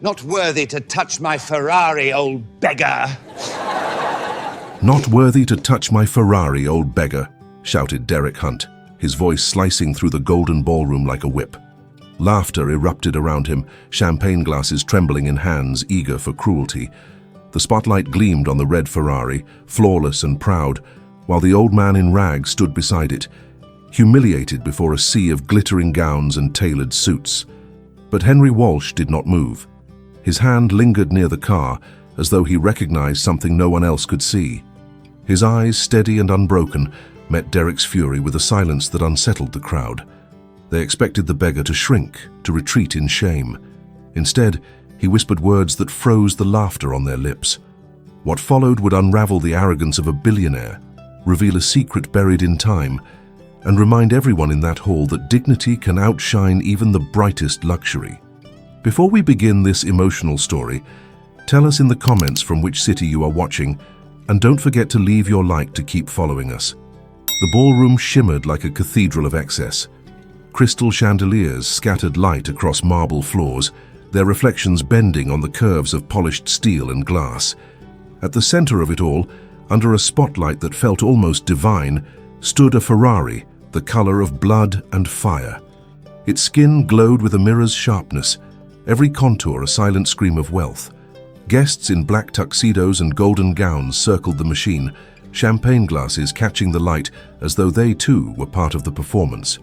Not worthy to touch my Ferrari, old beggar. "Not worthy to touch my Ferrari, old beggar," shouted Derek Hunt, his voice slicing through the golden ballroom like a whip. Laughter erupted around him, champagne glasses trembling in hands eager for cruelty. The spotlight gleamed on the red Ferrari, flawless and proud, while the old man in rags stood beside it, humiliated before a sea of glittering gowns and tailored suits. But Henry Walsh did not move. His hand lingered near the car, as though he recognized something no one else could see. His eyes, steady and unbroken, met Derek's fury with a silence that unsettled the crowd. They expected the beggar to shrink, to retreat in shame. Instead, he whispered words that froze the laughter on their lips. What followed would unravel the arrogance of a billionaire, reveal a secret buried in time, and remind everyone in that hall that dignity can outshine even the brightest luxury. Before we begin this emotional story, tell us in the comments from which city you are watching, and don't forget to leave your like to keep following us. The ballroom shimmered like a cathedral of excess. Crystal chandeliers scattered light across marble floors, their reflections bending on the curves of polished steel and glass. At the center of it all, under a spotlight that felt almost divine, stood a Ferrari, the color of blood and fire. Its skin glowed with a mirror's sharpness, every contour a silent scream of wealth. Guests in black tuxedos and golden gowns circled the machine, champagne glasses catching the light as though they too were part of the performance.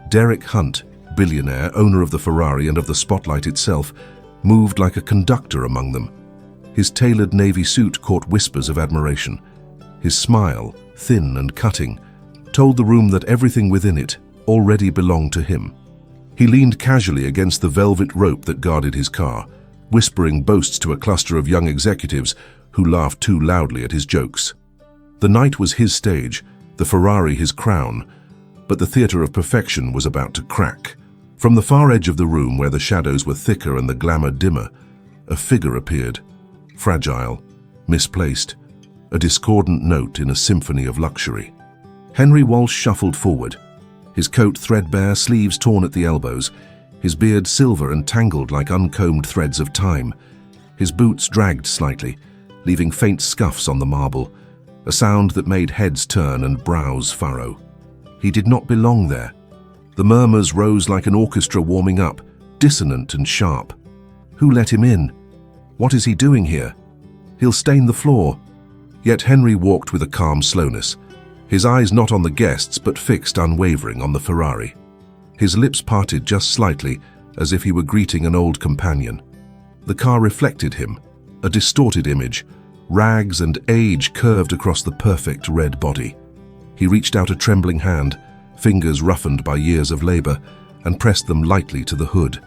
Derek Hunt, billionaire, owner of the Ferrari and of the spotlight itself, moved like a conductor among them. His tailored navy suit caught whispers of admiration. His smile, thin and cutting, told the room that everything within it already belonged to him. He leaned casually against the velvet rope that guarded his car, whispering boasts to a cluster of young executives who laughed too loudly at his jokes. The night was his stage, the Ferrari his crown, but the theater of perfection was about to crack. From the far edge of the room, where the shadows were thicker and the glamour dimmer, a figure appeared, fragile, misplaced, a discordant note in a symphony of luxury. Henry Walsh shuffled forward, his coat threadbare, sleeves torn at the elbows, his beard silver and tangled like uncombed threads of time. His boots dragged slightly, leaving faint scuffs on the marble, a sound that made heads turn and brows furrow. He did not belong there. The murmurs rose like an orchestra warming up, dissonant and sharp. Who let him in? What is he doing here? He'll stain the floor. Yet Henry walked with a calm slowness, his eyes not on the guests but fixed unwavering on the Ferrari. His lips parted just slightly, as if he were greeting an old companion. The car reflected him, a distorted image, rags and age curved across the perfect red body. He reached out a trembling hand, fingers roughened by years of labor, and pressed them lightly to the hood.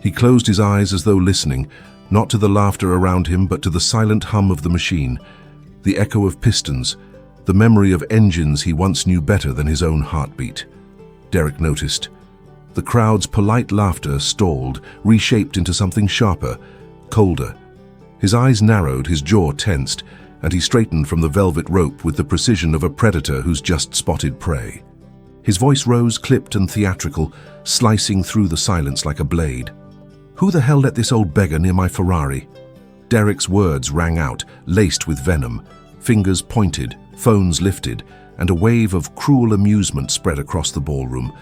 He closed his eyes as though listening, not to the laughter around him but to the silent hum of the machine, the echo of pistons, the memory of engines he once knew better than his own heartbeat. Derek noticed. The crowd's polite laughter stalled, reshaped into something sharper, colder. His eyes narrowed, his jaw tensed, and he straightened from the velvet rope with the precision of a predator who's just spotted prey. His voice rose, clipped and theatrical, slicing through the silence like a blade. "Who the hell let this old beggar near my Ferrari?" Derek's words rang out, laced with venom. Fingers pointed, phones lifted, and a wave of cruel amusement spread across the ballroom.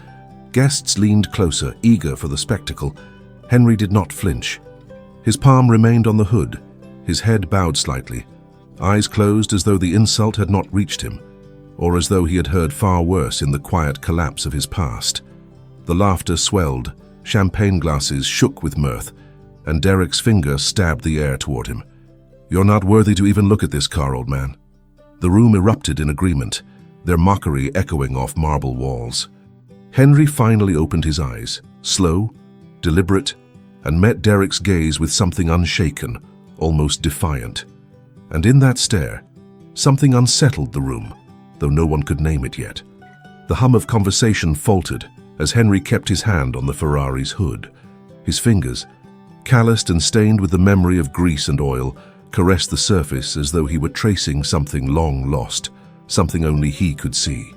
Guests leaned closer, eager for the spectacle. Henry did not flinch. His palm remained on the hood, his head bowed slightly, eyes closed as though the insult had not reached him, or as though he had heard far worse in the quiet collapse of his past. The laughter swelled, champagne glasses shook with mirth, and Derek's finger stabbed the air toward him. "You're not worthy to even look at this car, old man." The room erupted in agreement, their mockery echoing off marble walls. Henry finally opened his eyes, slow, deliberate, and met Derek's gaze with something unshaken, almost defiant. And in that stare, something unsettled the room, though no one could name it yet. The hum of conversation faltered as Henry kept his hand on the Ferrari's hood. His fingers, calloused and stained with the memory of grease and oil, caressed the surface as though he were tracing something long lost, something only he could see.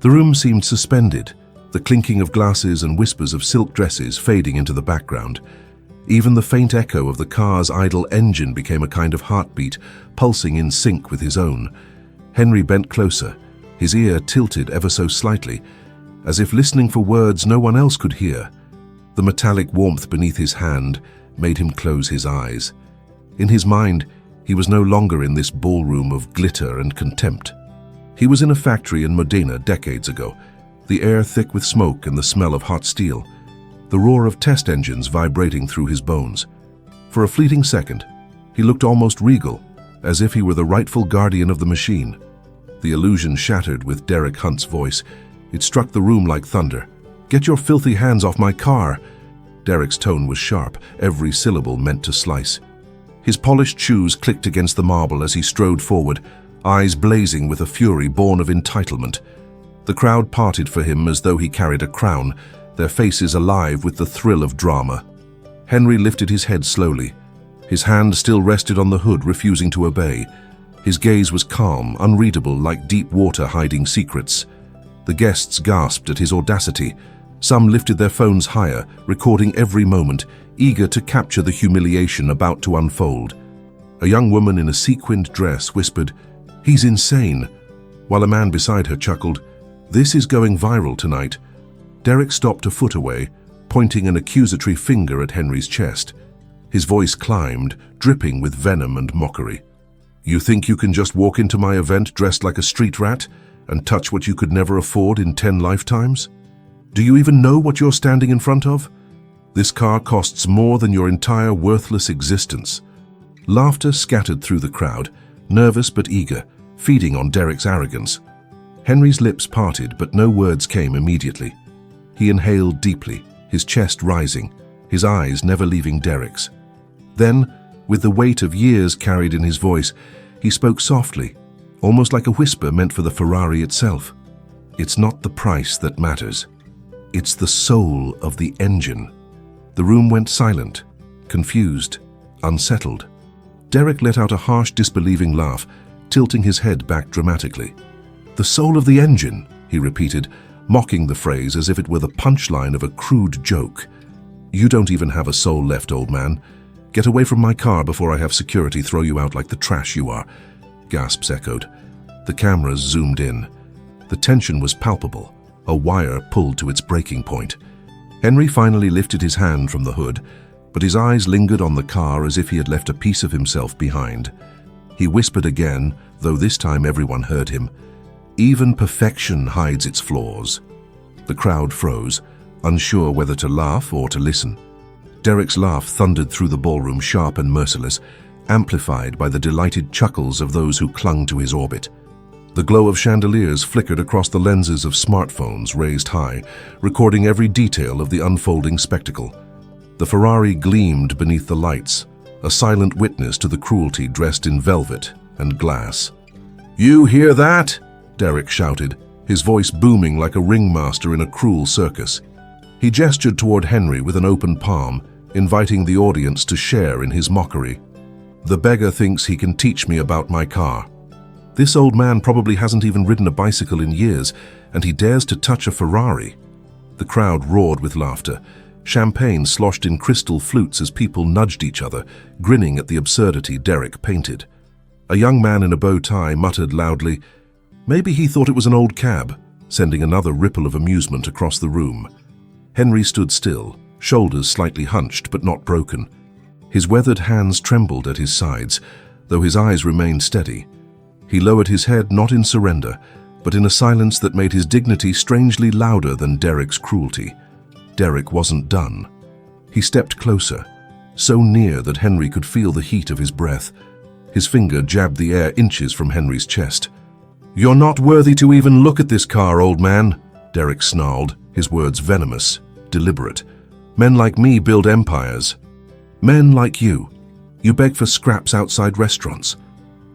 The room seemed suspended, the clinking of glasses and whispers of silk dresses fading into the background. Even the faint echo of the car's idle engine became a kind of heartbeat, pulsing in sync with his own. Henry bent closer, his ear tilted ever so slightly, as if listening for words no one else could hear. The metallic warmth beneath his hand made him close his eyes. In his mind, he was no longer in this ballroom of glitter and contempt. He was in a factory in Modena decades ago, the air thick with smoke and the smell of hot steel, the roar of test engines vibrating through his bones. For a fleeting second, he looked almost regal, as if he were the rightful guardian of the machine. The illusion shattered with Derek Hunt's voice. It struck the room like thunder. "Get your filthy hands off my car!" Derek's tone was sharp, every syllable meant to slice. His polished shoes clicked against the marble as he strode forward, eyes blazing with a fury born of entitlement. The crowd parted for him as though he carried a crown, their faces alive with the thrill of drama. Henry lifted his head slowly. His hand still rested on the hood, refusing to obey. His gaze was calm, unreadable, like deep water hiding secrets. The guests gasped at his audacity. Some lifted their phones higher, recording every moment, eager to capture the humiliation about to unfold. A young woman in a sequined dress whispered, "He's insane," while a man beside her chuckled, "This is going viral tonight." Derek stopped a foot away, pointing an accusatory finger at Henry's chest. His voice climbed, dripping with venom and mockery. "You think you can just walk into my event dressed like a street rat and touch what you could never afford in 10 lifetimes? Do you even know what you're standing in front of? This car costs more than your entire worthless existence." Laughter scattered through the crowd, nervous but eager, feeding on Derek's arrogance. Henry's lips parted, but no words came immediately. He inhaled deeply, his chest rising, his eyes never leaving Derek's. Then, with the weight of years carried in his voice, he spoke softly, almost like a whisper meant for the Ferrari itself. "It's not the price that matters. It's the soul of the engine." The room went silent, confused, unsettled. Derek let out a harsh, disbelieving laugh, tilting his head back dramatically. "The soul of the engine," he repeated, mocking the phrase as if it were the punchline of a crude joke. "You don't even have a soul left, old man. Get away from my car before I have security throw you out like the trash you are." Gasps echoed. The cameras zoomed in. The tension was palpable, a wire pulled to its breaking point. Henry finally lifted his hand from the hood, but his eyes lingered on the car as if he had left a piece of himself behind. He whispered again, though this time everyone heard him, "Even perfection hides its flaws." The crowd froze, unsure whether to laugh or to listen. Derek's laugh thundered through the ballroom, sharp and merciless, amplified by the delighted chuckles of those who clung to his orbit. The glow of chandeliers flickered across the lenses of smartphones raised high, recording every detail of the unfolding spectacle. The Ferrari gleamed beneath the lights, a silent witness to the cruelty dressed in velvet and glass. "You hear that?" Derek shouted, his voice booming like a ringmaster in a cruel circus. He gestured toward Henry with an open palm, inviting the audience to share in his mockery. "The beggar thinks he can teach me about my car. This old man probably hasn't even ridden a bicycle in years, and he dares to touch a Ferrari." The crowd roared with laughter. Champagne sloshed in crystal flutes as people nudged each other, grinning at the absurdity Derek painted. A young man in a bow tie muttered loudly, "Maybe he thought it was an old cab," sending another ripple of amusement across the room. Henry stood still, shoulders slightly hunched but not broken. His weathered hands trembled at his sides, though his eyes remained steady. He lowered his head not in surrender, but in a silence that made his dignity strangely louder than Derek's cruelty. Derek wasn't done. He stepped closer, so near that Henry could feel the heat of his breath. His finger jabbed the air inches from Henry's chest. "You're not worthy to even look at this car, old man," Derek snarled, his words venomous, deliberate. "Men like me build empires. Men like you. You beg for scraps outside restaurants."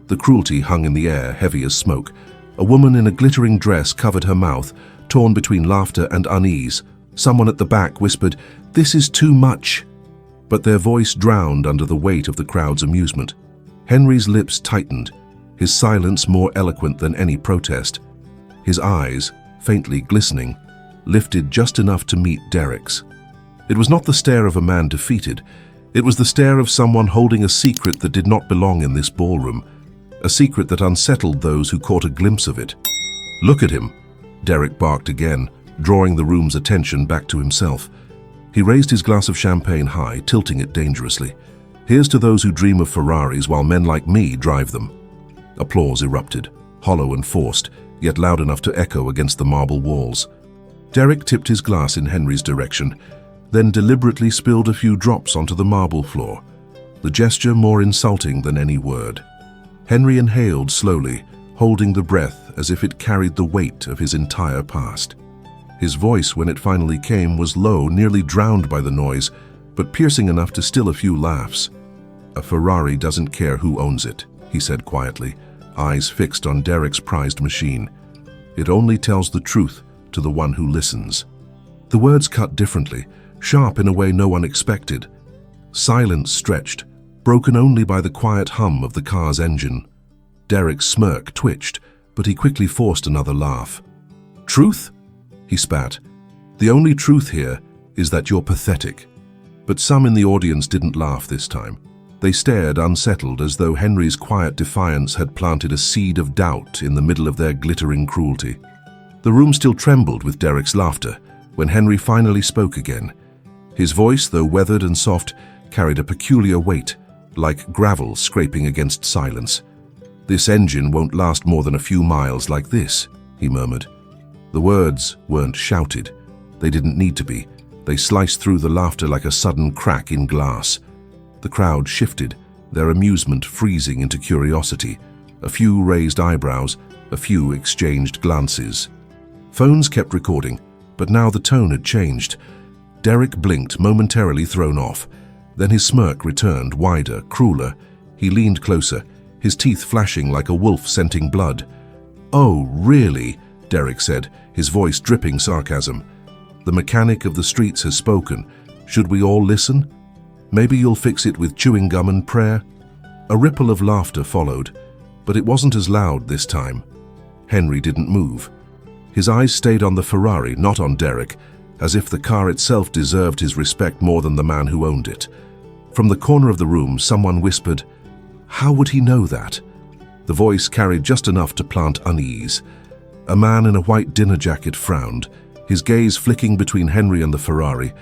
The cruelty hung in the air, heavy as smoke. A woman in a glittering dress covered her mouth, torn between laughter and unease. Someone at the back whispered, "This is too much," but their voice drowned under the weight of the crowd's amusement. Henry's lips tightened, his silence more eloquent than any protest. His eyes, faintly glistening, lifted just enough to meet Derek's. It was not the stare of a man defeated. It was the stare of someone holding a secret that did not belong in this ballroom, a secret that unsettled those who caught a glimpse of it. "Look at him," Derek barked again, drawing the room's attention back to himself. He raised his glass of champagne high, tilting it dangerously. "Here's to those who dream of Ferraris while men like me drive them." Applause erupted, hollow and forced, yet loud enough to echo against the marble walls. Derek tipped his glass in Henry's direction, then deliberately spilled a few drops onto the marble floor, the gesture more insulting than any word. Henry inhaled slowly, holding the breath as if it carried the weight of his entire past. His voice, when it finally came, was low, nearly drowned by the noise, but piercing enough to still a few laughs. "A Ferrari doesn't care who owns it," he said quietly, eyes fixed on Derek's prized machine. "It only tells the truth to the one who listens." The words cut differently, sharp in a way no one expected. Silence stretched, broken only by the quiet hum of the car's engine. Derek's smirk twitched, but he quickly forced another laugh. "Truth?" he spat. "The only truth here is that you're pathetic." But some in the audience didn't laugh this time. They stared unsettled, as though Henry's quiet defiance had planted a seed of doubt in the middle of their glittering cruelty. The room still trembled with Derek's laughter when Henry finally spoke again. His voice, though weathered and soft, carried a peculiar weight, like gravel scraping against silence. "This engine won't last more than a few miles like this," he murmured. The words weren't shouted. They didn't need to be. They sliced through the laughter like a sudden crack in glass. The crowd shifted, their amusement freezing into curiosity. A few raised eyebrows, a few exchanged glances. Phones kept recording, but now the tone had changed. Derek blinked, momentarily thrown off. Then his smirk returned, wider, crueler. He leaned closer, his teeth flashing like a wolf scenting blood. "Oh, really?" Derek said, his voice dripping sarcasm. "The mechanic of the streets has spoken. Should we all listen? Maybe you'll fix it with chewing gum and prayer?" A ripple of laughter followed, but it wasn't as loud this time. Henry didn't move. His eyes stayed on the Ferrari, not on Derek, as if the car itself deserved his respect more than the man who owned it. From the corner of the room, someone whispered, "How would he know that?" The voice carried just enough to plant unease. A man in a white dinner jacket frowned, his gaze flicking between Henry and the Ferrari,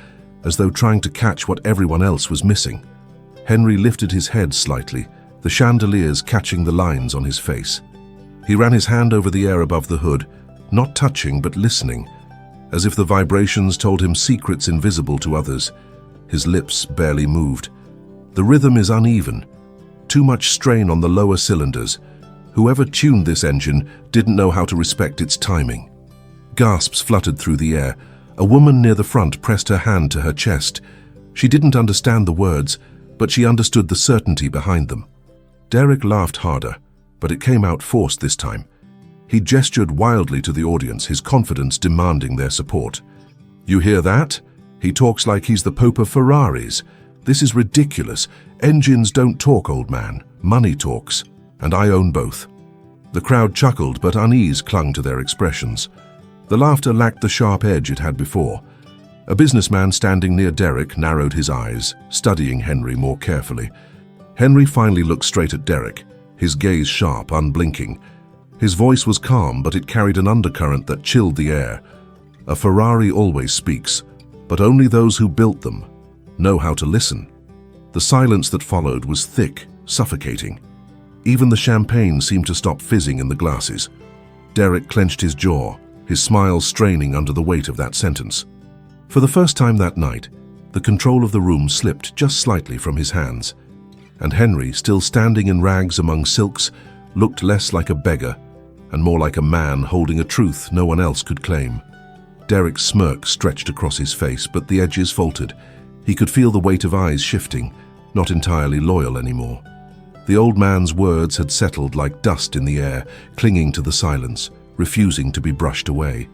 as though trying to catch what everyone else was missing. Henry lifted his head slightly, the chandeliers catching the lines on his face. He ran his hand over the air above the hood, not touching but listening, as if the vibrations told him secrets invisible to others. His lips barely moved. "The rhythm is uneven. Too much strain on the lower cylinders. Whoever tuned this engine didn't know how to respect its timing." Gasps fluttered through the air. A woman near the front pressed her hand to her chest. She didn't understand the words, but she understood the certainty behind them. Derek laughed harder, but it came out forced this time. He gestured wildly to the audience, his confidence demanding their support. "You hear that? He talks like he's the Pope of Ferraris. This is ridiculous. Engines don't talk, old man. Money talks. And I own both." The crowd chuckled, but unease clung to their expressions. The laughter lacked the sharp edge it had before. A businessman standing near Derek narrowed his eyes, studying Henry more carefully. Henry finally looked straight at Derek, his gaze sharp, unblinking. His voice was calm, but it carried an undercurrent that chilled the air. A Ferrari always speaks, but only those who built them know how to listen. The silence that followed was thick, suffocating. Even the champagne seemed to stop fizzing in the glasses. Derek clenched his jaw, his smile straining under the weight of that sentence. For the first time that night, the control of the room slipped just slightly from his hands, and Henry, still standing in rags among silks, looked less like a beggar and more like a man holding a truth no one else could claim. Derek's smirk stretched across his face, but the edges faltered. He could feel the weight of eyes shifting, not entirely loyal anymore. The old man's words had settled like dust in the air, clinging to the silence, refusing to be brushed away.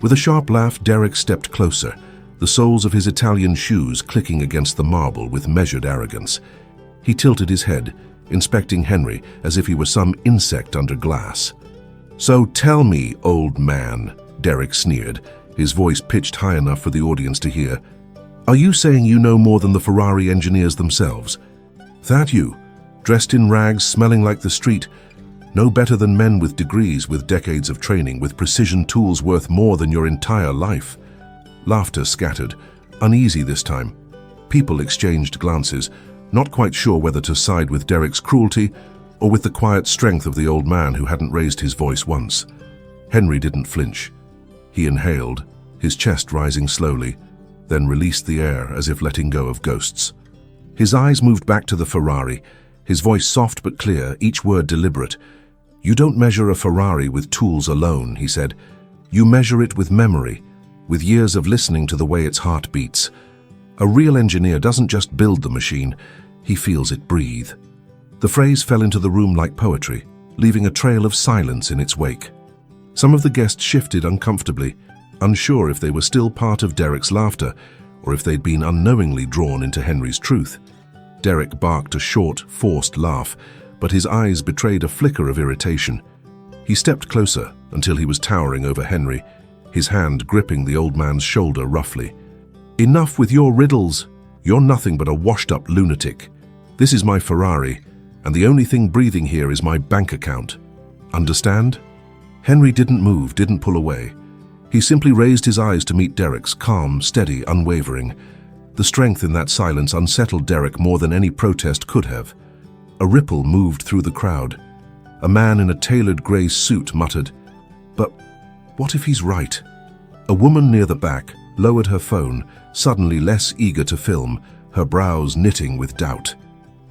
With a sharp laugh, Derek stepped closer, the soles of his Italian shoes clicking against the marble with measured arrogance. He tilted his head, inspecting Henry as if he were some insect under glass. "So tell me, old man," Derek sneered, his voice pitched high enough for the audience to hear, Are you saying you know more than the Ferrari engineers themselves? That you, dressed in rags, smelling like the street, no better than men with degrees, with decades of training, with precision tools worth more than your entire life? Laughter scattered, uneasy this time. People exchanged glances, not quite sure whether to side with Derek's cruelty or with the quiet strength of the old man who hadn't raised his voice once. Henry didn't flinch. He inhaled, his chest rising slowly, then released the air as if letting go of ghosts. His eyes moved back to the Ferrari, his voice soft but clear, each word deliberate. "You don't measure a Ferrari with tools alone," he said. "You measure it with memory, with years of listening to the way its heart beats. A real engineer doesn't just build the machine, he feels it breathe." The phrase fell into the room like poetry, leaving a trail of silence in its wake. Some of the guests shifted uncomfortably, unsure if they were still part of Derek's laughter or if they'd been unknowingly drawn into Henry's truth. Derek barked a short, forced laugh, but his eyes betrayed a flicker of irritation. He stepped closer until he was towering over Henry, his hand gripping the old man's shoulder roughly. "Enough with your riddles. You're nothing but a washed-up lunatic. This is my Ferrari, and the only thing breathing here is my bank account. Understand?" Henry didn't move, didn't pull away. He simply raised his eyes to meet Derek's, calm, steady, unwavering. The strength in that silence unsettled Derek more than any protest could have. A ripple moved through the crowd. A man in a tailored grey suit muttered, "But what if he's right?" A woman near the back lowered her phone, suddenly less eager to film, her brows knitting with doubt.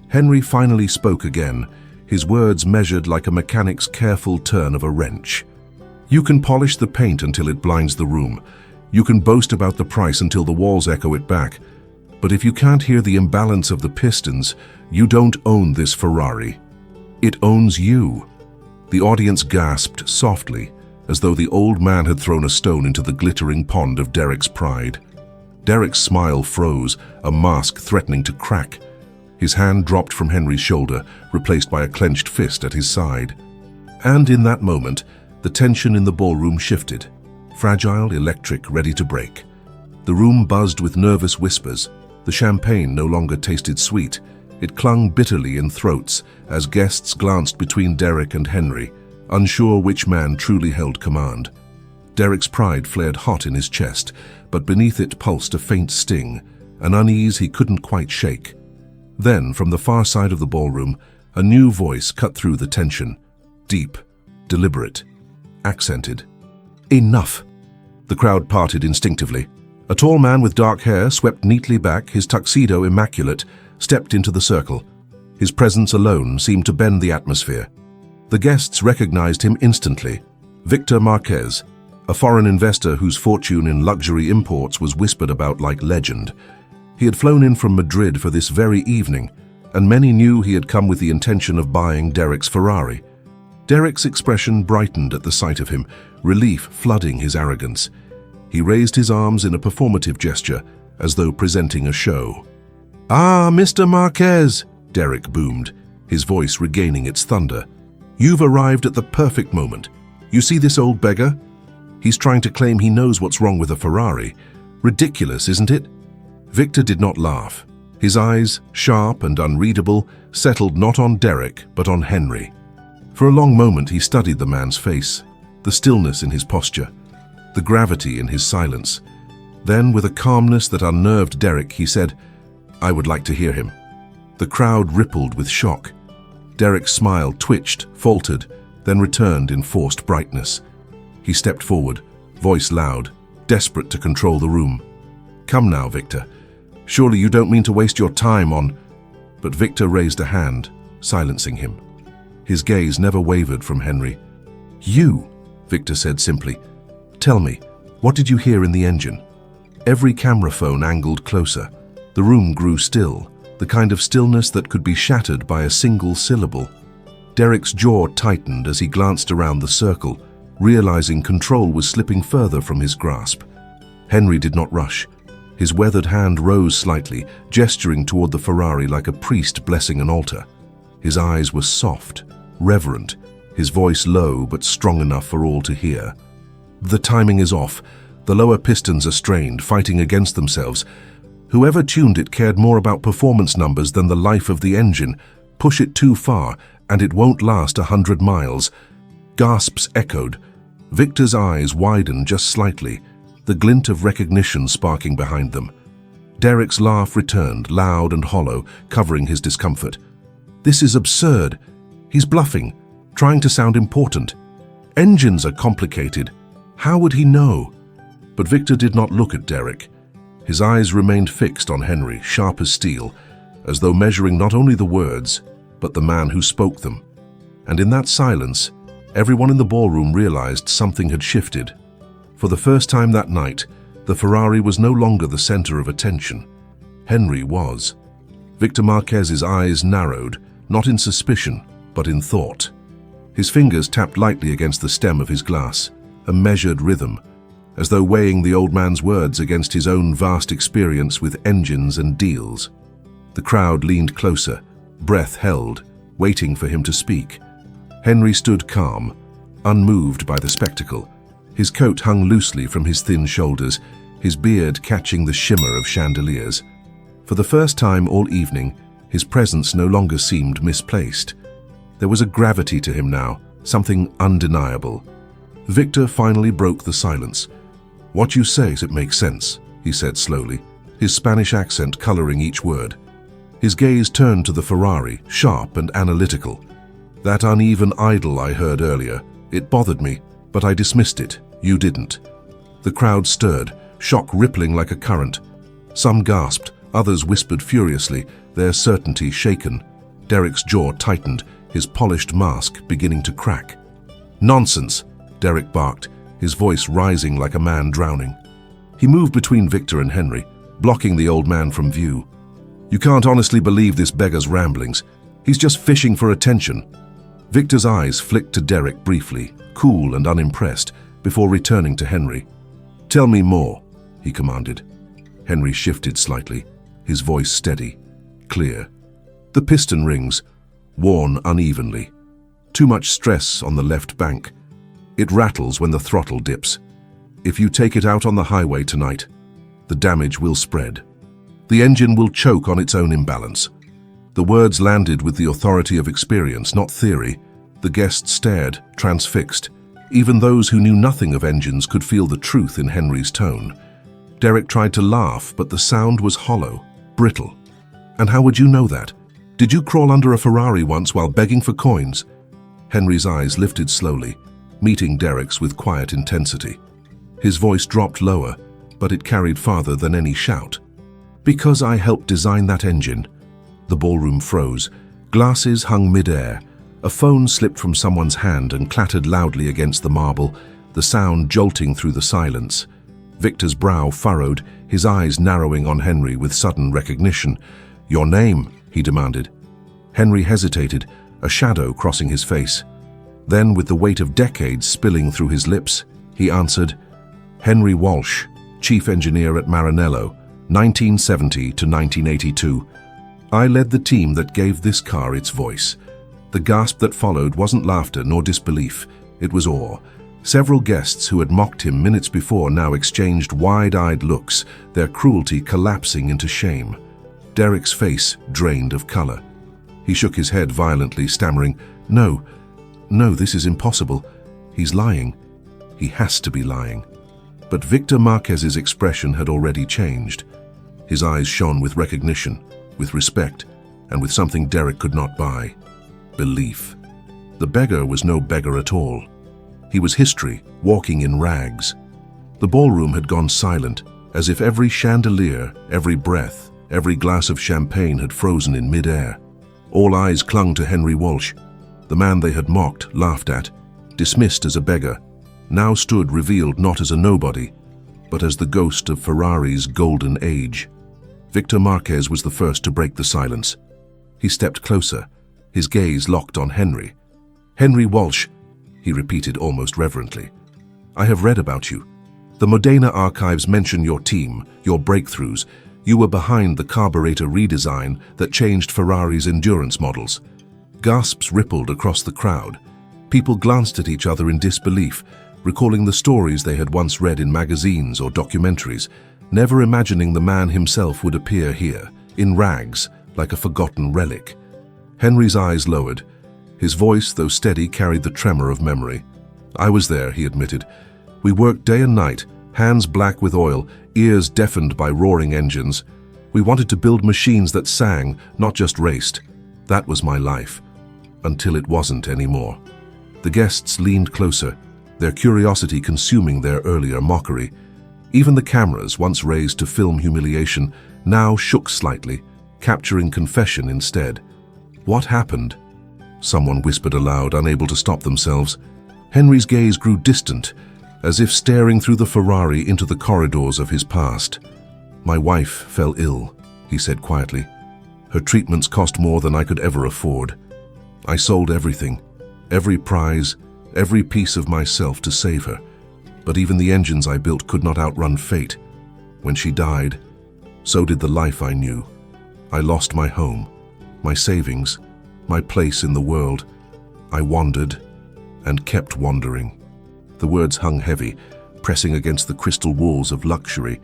Henry finally spoke again, his words measured like a mechanic's careful turn of a wrench. "You can polish the paint until it blinds the room. You can boast about the price until the walls echo it back. But if you can't hear the imbalance of the pistons, you don't own this Ferrari. It owns you." The audience gasped softly, as though the old man had thrown a stone into the glittering pond of Derek's pride. Derek's smile froze, a mask threatening to crack. His hand dropped from Henry's shoulder, replaced by a clenched fist at his side. And in that moment, the tension in the ballroom shifted, fragile, electric, ready to break. The room buzzed with nervous whispers. The champagne no longer tasted sweet. It clung bitterly in throats as guests glanced between Derek and Henry, unsure which man truly held command. Derek's pride flared hot in his chest, but beneath it pulsed a faint sting, an unease he couldn't quite shake. Then, from the far side of the ballroom, a new voice cut through the tension, deep, deliberate, accented. "Enough!" The crowd parted instinctively. A tall man with dark hair, swept neatly back, his tuxedo immaculate, stepped into the circle. His presence alone seemed to bend the atmosphere. The guests recognized him instantly. Victor Marquez, a foreign investor whose fortune in luxury imports was whispered about like legend. He had flown in from Madrid for this very evening, and many knew he had come with the intention of buying Derek's Ferrari. Derek's expression brightened at the sight of him, relief flooding his arrogance. He raised his arms in a performative gesture, as though presenting a show. "Ah, Mr. Marquez," Derek boomed, his voice regaining its thunder. "You've arrived at the perfect moment. You see this old beggar? He's trying to claim he knows what's wrong with a Ferrari. Ridiculous, isn't it?" Victor did not laugh. His eyes, sharp and unreadable, settled not on Derek, but on Henry. For a long moment he studied the man's face, the stillness in his posture, the gravity in his silence. Then, with a calmness that unnerved Derek, he said, "I would like to hear him." The crowd rippled with shock. Derek's smile twitched, faltered, then returned in forced brightness. He stepped forward, voice loud, desperate to control the room. "Come now, Victor. Surely you don't mean to waste your time on—" But Victor raised a hand, silencing him. His gaze never wavered from Henry. "You," Victor said simply. "Tell me, what did you hear in the engine?" Every camera phone angled closer. The room grew still, the kind of stillness that could be shattered by a single syllable. Derek's jaw tightened as he glanced around the circle, realizing control was slipping further from his grasp. Henry did not rush. His weathered hand rose slightly, gesturing toward the Ferrari like a priest blessing an altar. His eyes were soft, reverent, his voice low but strong enough for all to hear. "The timing is off. The lower pistons are strained, fighting against themselves. Whoever tuned it cared more about performance numbers than the life of the engine. Push it too far, and it won't last 100 miles. Gasps echoed. Victor's eyes widened just slightly, the glint of recognition sparking behind them. Derek's laugh returned, loud and hollow, covering his discomfort. This is absurd. He's bluffing, trying to sound important. Engines are complicated. How would he know? But Victor did not look at Derek. His eyes remained fixed on Henry, sharp as steel, as though measuring not only the words, but the man who spoke them. And in that silence, everyone in the ballroom realized something had shifted. For the first time that night, the Ferrari was no longer the center of attention. Henry was. Victor Marquez's eyes narrowed, not in suspicion, but in thought. His fingers tapped lightly against the stem of his glass, a measured rhythm, as though weighing the old man's words against his own vast experience with engines and deals. The crowd leaned closer, breath held, waiting for him to speak. Henry stood calm, unmoved by the spectacle. His coat hung loosely from his thin shoulders, his beard catching the shimmer of chandeliers. For the first time all evening, his presence no longer seemed misplaced. There was a gravity to him now, something undeniable. Victor finally broke the silence. "What you say, it makes sense," he said slowly, his Spanish accent coloring each word. His gaze turned to the Ferrari, sharp and analytical. "That uneven idle I heard earlier, it bothered me, but I dismissed it. You didn't." The crowd stirred, shock rippling like a current. Some gasped, others whispered furiously, their certainty shaken. Derek's jaw tightened, his polished mask beginning to crack. "Nonsense!" Derek barked, his voice rising like a man drowning. He moved between Victor and Henry, blocking the old man from view. "You can't honestly believe this beggar's ramblings. He's just fishing for attention." Victor's eyes flicked to Derek briefly, cool and unimpressed, before returning to Henry. "Tell me more," he commanded. Henry shifted slightly, his voice steady, clear. "The piston rings, worn unevenly. Too much stress on the left bank. It rattles when the throttle dips. If you take it out on the highway tonight, the damage will spread. The engine will choke on its own imbalance." The words landed with the authority of experience, not theory. The guests stared, transfixed. Even those who knew nothing of engines could feel the truth in Henry's tone. Derek tried to laugh, but the sound was hollow, brittle. "And how would you know that? Did you crawl under a Ferrari once while begging for coins?" Henry's eyes lifted slowly, meeting Derek's with quiet intensity. His voice dropped lower, but it carried farther than any shout. "Because I helped design that engine." The ballroom froze. Glasses hung mid-air. A phone slipped from someone's hand and clattered loudly against the marble, the sound jolting through the silence. Victor's brow furrowed, his eyes narrowing on Henry with sudden recognition. "Your name?" he demanded. Henry hesitated, a shadow crossing his face. Then, with the weight of decades spilling through his lips, he answered, "Henry Walsh, chief engineer at Maranello, 1970 to 1982. I led the team that gave this car its voice." The gasp that followed wasn't laughter nor disbelief, it was awe. Several guests who had mocked him minutes before now exchanged wide-eyed looks, their cruelty collapsing into shame. Derek's face drained of color. He shook his head violently, stammering, No, this is impossible. He's lying. He has to be lying." But Victor Marquez's expression had already changed. His eyes shone with recognition, with respect, and with something Derek could not buy: belief. The beggar was no beggar at all. He was history, walking in rags. The ballroom had gone silent, as if every chandelier, every breath, every glass of champagne had frozen in mid-air. All eyes clung to Henry Walsh. The man they had mocked, laughed at, dismissed as a beggar, now stood revealed not as a nobody, but as the ghost of Ferrari's golden age. Victor Marquez was the first to break the silence. He stepped closer, his gaze locked on Henry. "Henry Walsh," he repeated almost reverently. "I have read about you. The Modena archives mention your team, your breakthroughs. You were behind the carburetor redesign that changed Ferrari's endurance models." Gasps rippled across the crowd. People glanced at each other in disbelief. recalling the stories they had once read in magazines or documentaries, never imagining the man himself would appear here, in rags, like a forgotten relic. Henry's eyes lowered. His voice, though steady, carried the tremor of memory. "I was there," he admitted. "We worked day and night, hands black with oil, ears deafened by roaring engines. We wanted to build machines that sang, not just raced. That was my life. Until it wasn't anymore." The guests leaned closer, their curiosity consuming their earlier mockery. Even the cameras, once raised to film humiliation, now shook slightly, capturing confession instead. "What happened?" Someone whispered aloud, unable to stop themselves. Henry's gaze grew distant, as if staring through the Ferrari into the corridors of his past. "My wife fell ill," he said quietly. "Her treatments cost more than I could ever afford. I sold everything, every prize, every piece of myself to save her. But even the engines I built could not outrun fate. When she died, so did the life I knew. I lost my home, my savings, my place in the world. I wandered and kept wandering." The words hung heavy, pressing against the crystal walls of luxury.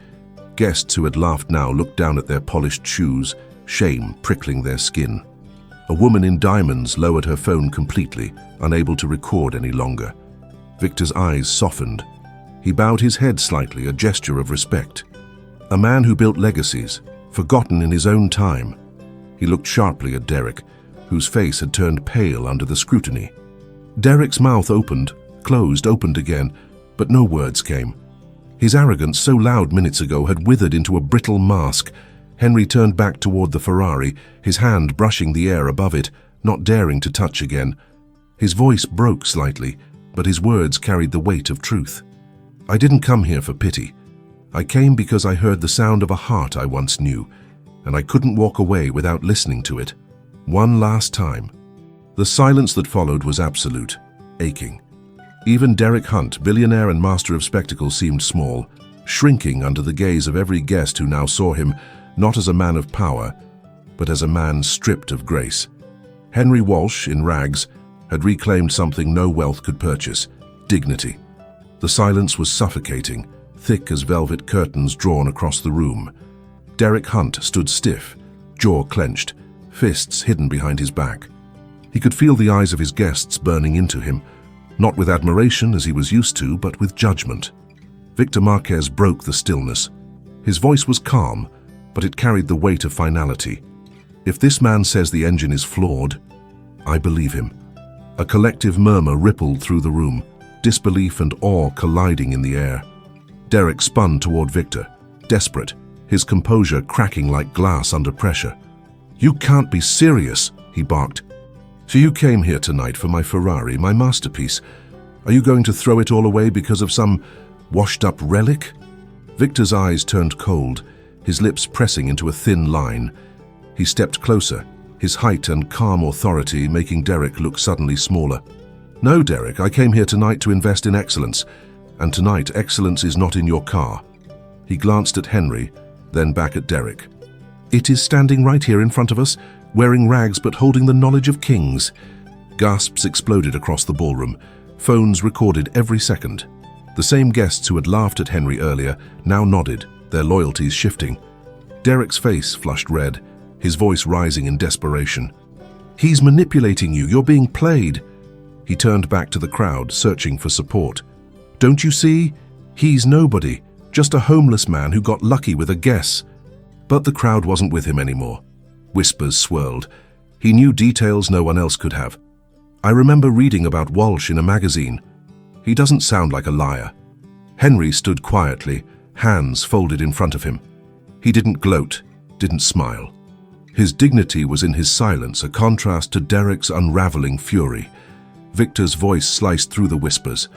Guests who had laughed now looked down at their polished shoes, shame prickling their skin. A woman in diamonds lowered her phone completely, unable to record any longer. Victor's eyes softened. He bowed his head slightly, a gesture of respect. A man who built legacies, forgotten in his own time. He looked sharply at Derek, whose face had turned pale under the scrutiny. Derek's mouth opened, closed, opened again, but no words came. His arrogance, so loud minutes ago, had withered into a brittle mask. Henry turned back toward the Ferrari, his hand brushing the air above it, not daring to touch again. His voice broke slightly, but his words carried the weight of truth. "I didn't come here for pity. I came because I heard the sound of a heart I once knew, and I couldn't walk away without listening to it. One last time." The silence that followed was absolute, aching. Even Derek Hunt, billionaire and master of spectacle, seemed small, shrinking under the gaze of every guest who now saw him, not as a man of power, but as a man stripped of grace. Henry Walsh, in rags, had reclaimed something no wealth could purchase: dignity. The silence was suffocating, thick as velvet curtains drawn across the room. Derek Hunt stood stiff, jaw clenched, fists hidden behind his back. He could feel the eyes of his guests burning into him, not with admiration as he was used to, but with judgment. Victor Marquez broke the stillness. His voice was calm, but it carried the weight of finality. "If this man says the engine is flawed, I believe him." A collective murmur rippled through the room, disbelief and awe colliding in the air. Derek spun toward Victor, desperate, his composure cracking like glass under pressure. "You can't be serious," he barked. "So you came here tonight for my Ferrari, my masterpiece. Are you going to throw it all away because of some washed-up relic?" Victor's eyes turned cold, his lips pressing into a thin line. He stepped closer, his height and calm authority making Derek look suddenly smaller. "No, Derek, I came here tonight to invest in excellence, and tonight excellence is not in your car." He glanced at Henry, then back at Derek. "It is standing right here in front of us, wearing rags but holding the knowledge of kings." Gasps exploded across the ballroom. Phones recorded every second. The same guests who had laughed at Henry earlier now nodded, their loyalties shifting. Derek's face flushed red, his voice rising in desperation. "He's manipulating you. You're being played." He turned back to the crowd, searching for support. "Don't you see? He's nobody, just a homeless man who got lucky with a guess." But the crowd wasn't with him anymore. Whispers swirled. He knew details no one else could have. "I remember reading about Walsh in a magazine. He doesn't sound like a liar." Henry stood quietly, hands folded in front of him. He didn't gloat, didn't smile. His dignity was in his silence, a contrast to Derek's unraveling fury. Victor's voice sliced through the whispers.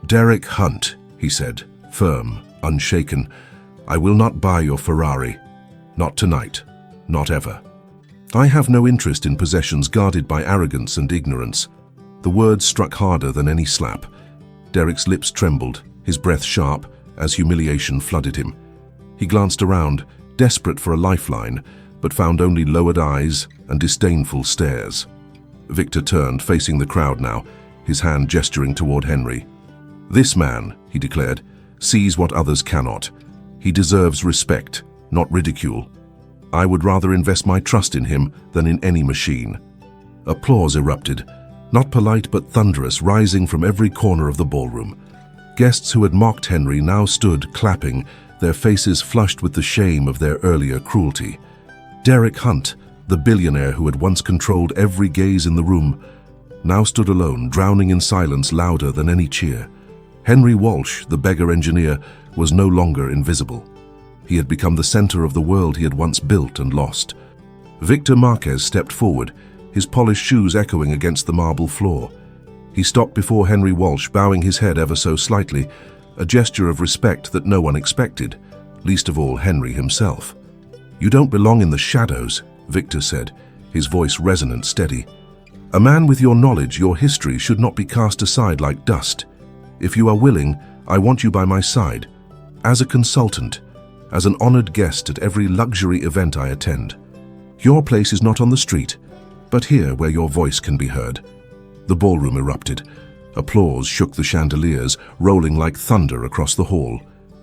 "Derek Hunt," he said, firm, unshaken, "I will not buy your Ferrari. Not tonight. Not ever. I have no interest in possessions guarded by arrogance and ignorance." The words struck harder than any slap. Derek's lips trembled, his breath sharp, as humiliation flooded him. He glanced around, desperate for a lifeline, but found only lowered eyes and disdainful stares. Victor turned, facing the crowd now, his hand gesturing toward Henry. "This man," he declared, "sees what others cannot. He deserves respect, not ridicule. I would rather invest my trust in him than in any machine." Applause erupted, not polite but thunderous, rising from every corner of the ballroom. Guests who had mocked Henry now stood clapping, their faces flushed with the shame of their earlier cruelty. Derek Hunt, the billionaire who had once controlled every gaze in the room, now stood alone, drowning in silence louder than any cheer. Henry Walsh, the beggar engineer, was no longer invisible. He had become the center of the world he had once built and lost. Victor Marquez stepped forward, his polished shoes echoing against the marble floor. He stopped before Henry Walsh, bowing his head ever so slightly, a gesture of respect that no one expected, least of all Henry himself. "You don't belong in the shadows," Victor said, his voice resonant, steady. "A man with your knowledge, your history, should not be cast aside like dust. If you are willing, I want you by my side, as a consultant, as an honored guest at every luxury event I attend. Your place is not on the street, but here where your voice can be heard." The ballroom erupted. Applause shook the chandeliers, rolling like thunder across the hall.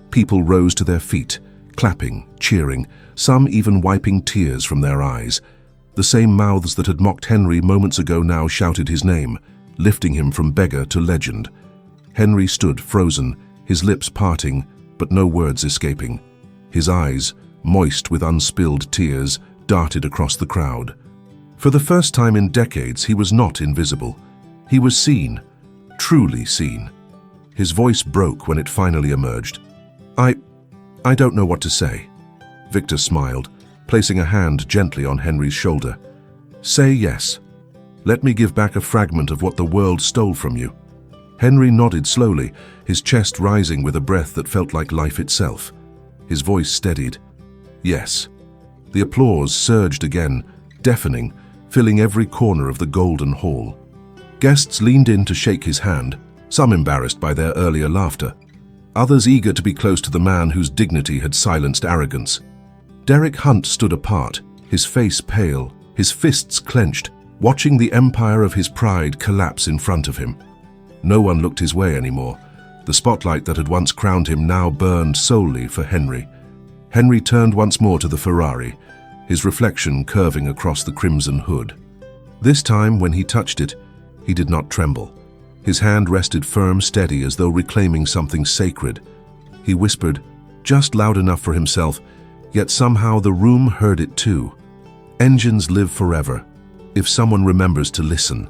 People rose to their feet, clapping, cheering, some even wiping tears from their eyes. The same mouths that had mocked Henry moments ago now shouted his name, lifting him from beggar to legend. Henry stood frozen, his lips parting, but no words escaping. His eyes, moist with unspilled tears, darted across the crowd. For the first time in decades, he was not invisible. He was seen, truly seen. His voice broke when it finally emerged. I don't know what to say." Victor smiled, placing a hand gently on Henry's shoulder. "Say yes. Let me give back a fragment of what the world stole from you." Henry nodded slowly, his chest rising with a breath that felt like life itself. His voice steadied. "Yes." The applause surged again, deafening, filling every corner of the golden hall. Guests leaned in to shake his hand, some embarrassed by their earlier laughter, others eager to be close to the man whose dignity had silenced arrogance. Derek Hunt stood apart, his face pale, his fists clenched, watching the empire of his pride collapse in front of him. No one looked his way anymore. The spotlight that had once crowned him now burned solely for Henry. Henry turned once more to the Ferrari, his reflection curving across the crimson hood. This time, when he touched it, he did not tremble. His hand rested firm, steady, as though reclaiming something sacred. He whispered, just loud enough for himself, yet somehow the room heard it too. "Engines live forever, if someone remembers to listen."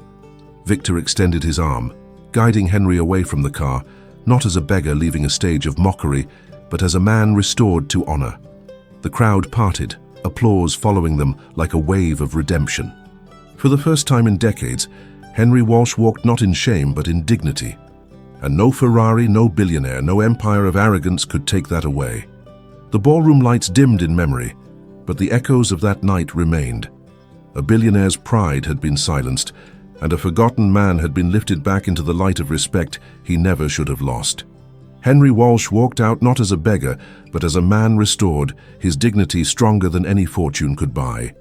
Victor extended his arm, guiding Henry away from the car, not as a beggar leaving a stage of mockery, but as a man restored to honor. The crowd parted, applause following them like a wave of redemption. For the first time in decades, Henry Walsh walked not in shame but in dignity. And no Ferrari, no billionaire, no empire of arrogance could take that away. The ballroom lights dimmed in memory, but the echoes of that night remained. A billionaire's pride had been silenced, and a forgotten man had been lifted back into the light of respect he never should have lost. Henry Walsh walked out not as a beggar, but as a man restored, his dignity stronger than any fortune could buy.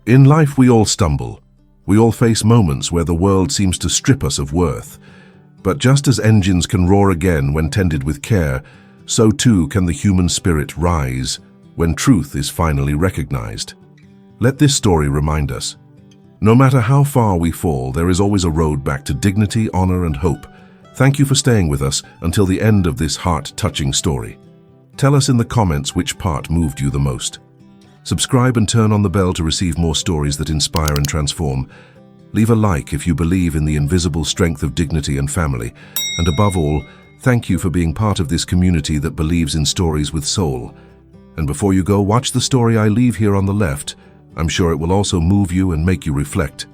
In life we all stumble. We all face moments where the world seems to strip us of worth. But just as engines can roar again when tended with care, so too can the human spirit rise when truth is finally recognized. Let this story remind us. No matter how far we fall, there is always a road back to dignity, honor, and hope. Thank you for staying with us until the end of this heart-touching story. Tell us in the comments which part moved you the most. Subscribe and turn on the bell to receive more stories that inspire and transform. Leave a like if you believe in the invisible strength of dignity and family. And above all, thank you for being part of this community that believes in stories with soul. And before you go, watch the story I leave here on the left. I'm sure it will also move you and make you reflect.